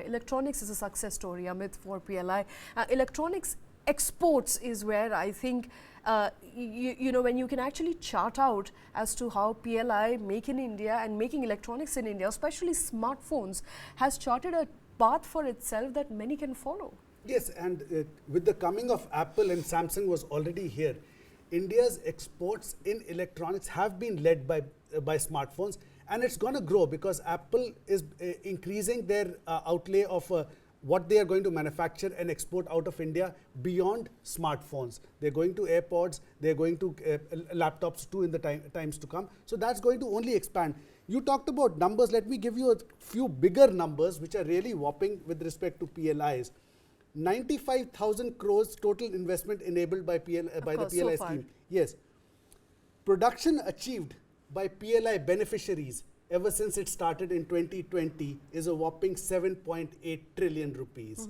Electronics is a success story, Amit, for PLI. Electronics exports is where I think, when you can actually chart out as to how PLI, Make in India and making electronics in India, especially smartphones, has charted a path for itself that many can follow. Yes, and with the coming of Apple and Samsung was already here, India's exports in electronics have been led by smartphones, and it's going to grow because Apple is increasing their outlay of what they are going to manufacture and export out of India beyond smartphones. They're going to AirPods, they're going to laptops too in the times to come. So that's going to only expand. You talked about numbers. Let me give you a few bigger numbers which are really whopping with respect to PLIs. 95,000 crores total investment enabled by the PLI scheme. Yes. Production achieved by PLI beneficiaries ever since it started in 2020 is a whopping 7.8 trillion rupees.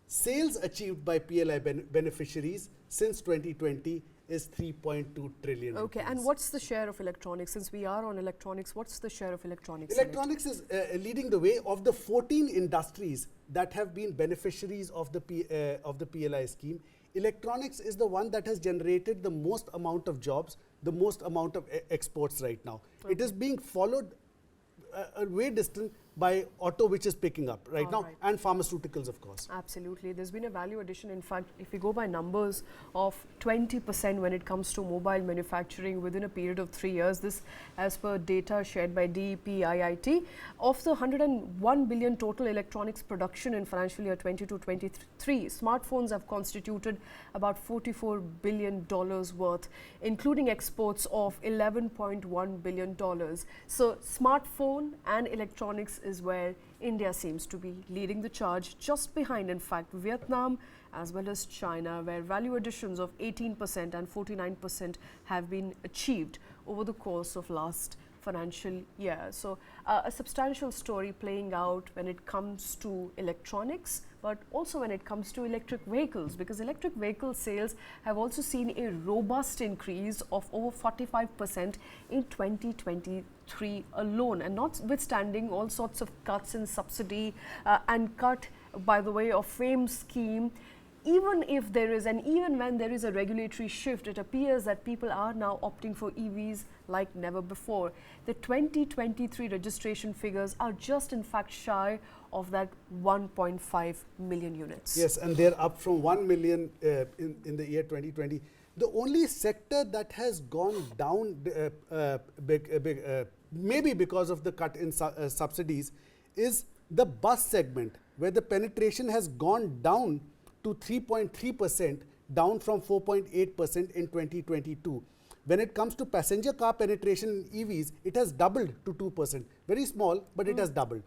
Sales achieved by PLI beneficiaries since 2020 is 3.2 trillion Okay, rupees. and what's the share of electronics? Since we are on electronics, what's the share of electronics? Electronics is leading the way. Of the 14 industries that have been beneficiaries of the PLI scheme, electronics is the one that has generated the most amount of jobs, the most amount of exports right now. Okay. It is being followed a way distant by auto, which is picking up right now, and pharmaceuticals, of course. Absolutely. There's been a value addition. In fact, if we go by numbers of 20% when it comes to mobile manufacturing within a period of 3 years, this as per data shared by DEP IIT, of the 101 billion total electronics production in financial year 22-23, smartphones have constituted about $44 billion worth, including exports of $11.1 billion. So smartphone and electronics is where India seems to be leading the charge, just behind, in fact, Vietnam as well as China, where value additions of 18% and 49% have been achieved over the course of last financial year. So a substantial story playing out when it comes to electronics, but also when it comes to electric vehicles, because electric vehicle sales have also seen a robust increase of over 45% in 2023 alone, and notwithstanding all sorts of cuts in subsidy and cut by the way of FAME scheme. Even if there is, and even when there is a regulatory shift, it appears that people are now opting for EVs like never before. The 2023 registration figures are just in fact shy of that 1.5 million units. Yes, and they're up from 1 million in the year 2020. The only sector that has gone down maybe because of the cut in subsidies is the bus segment, where the penetration has gone down to 3.3%, down from 4.8% in 2022. When it comes to passenger car penetration in EVs, it has doubled to 2%. Very small, but it has doubled.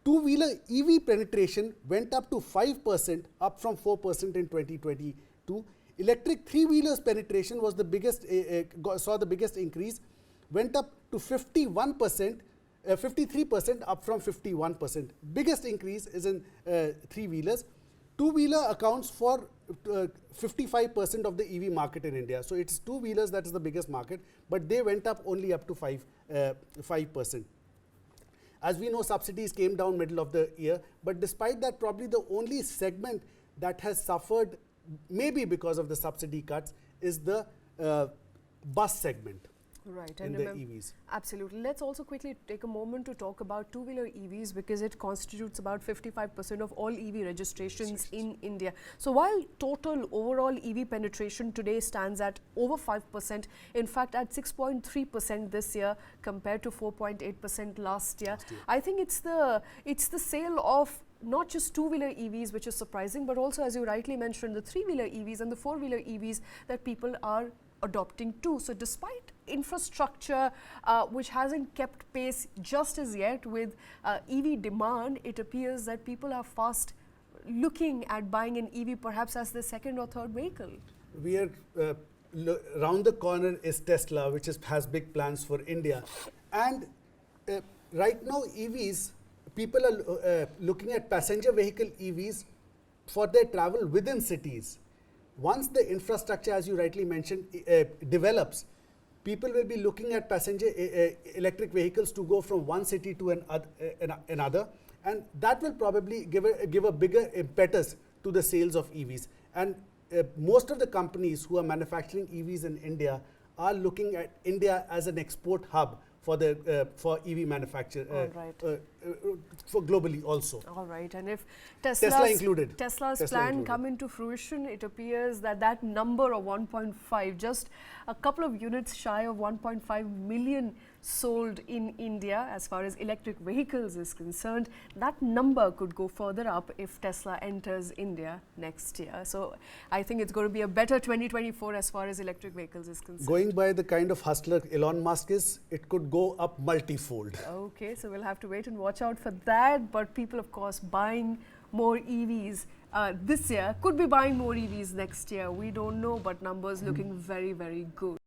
Two-wheeler EV penetration went up to 5%, up from 4% in 2022. Electric three-wheelers penetration was the biggest, saw the biggest increase, went up to 51%, 53%, up from 51%. Biggest increase is in three-wheelers. Two-wheeler accounts for 55% of the EV market in India. So it's two-wheelers that is the biggest market, but they went up only up to 5%. As we know, subsidies came down middle of the year, but despite that, probably the only segment that has suffered, maybe because of the subsidy cuts, is the bus segment. Right, in the EVs. Absolutely. Let's also quickly take a moment to talk about two-wheeler EVs, because it constitutes about 55% of all EV registrations in India. So while total overall EV penetration today stands at over 5%, in fact at 6.3% this year compared to 4.8% last year, I think it's the sale of not just two-wheeler EVs, which is surprising, but also, as you rightly mentioned, the three-wheeler EVs and the four-wheeler EVs that people are adopting too. So despite infrastructure which hasn't kept pace just as yet with EV demand, it appears that people are fast looking at buying an EV perhaps as the second or third vehicle. We are around the corner is Tesla, which has big plans for India, and right now EVs, people are looking at passenger vehicle EVs for their travel within cities. Once the infrastructure, as you rightly mentioned, develops, people will be looking at passenger electric vehicles to go from one city to another, and that will probably give a bigger impetus to the sales of EVs. And most of the companies who are manufacturing EVs in India are looking at India as an export hub for the for EV manufacture, for globally also. All right, and if Tesla included. Tesla's plan come into fruition, it appears that that number of 1.5, just a couple of units shy of 1.5 million sold in India as far as electric vehicles is concerned, that number could go further up if Tesla enters India next year. So I think it's going to be a better 2024 as far as electric vehicles is concerned. Going by the kind of hustler Elon Musk is, it could go up multifold. Okay, so we'll have to wait and watch out for that. But people, of course, buying more EVs this year, could be buying more EVs next year. We don't know, but numbers looking very, very good.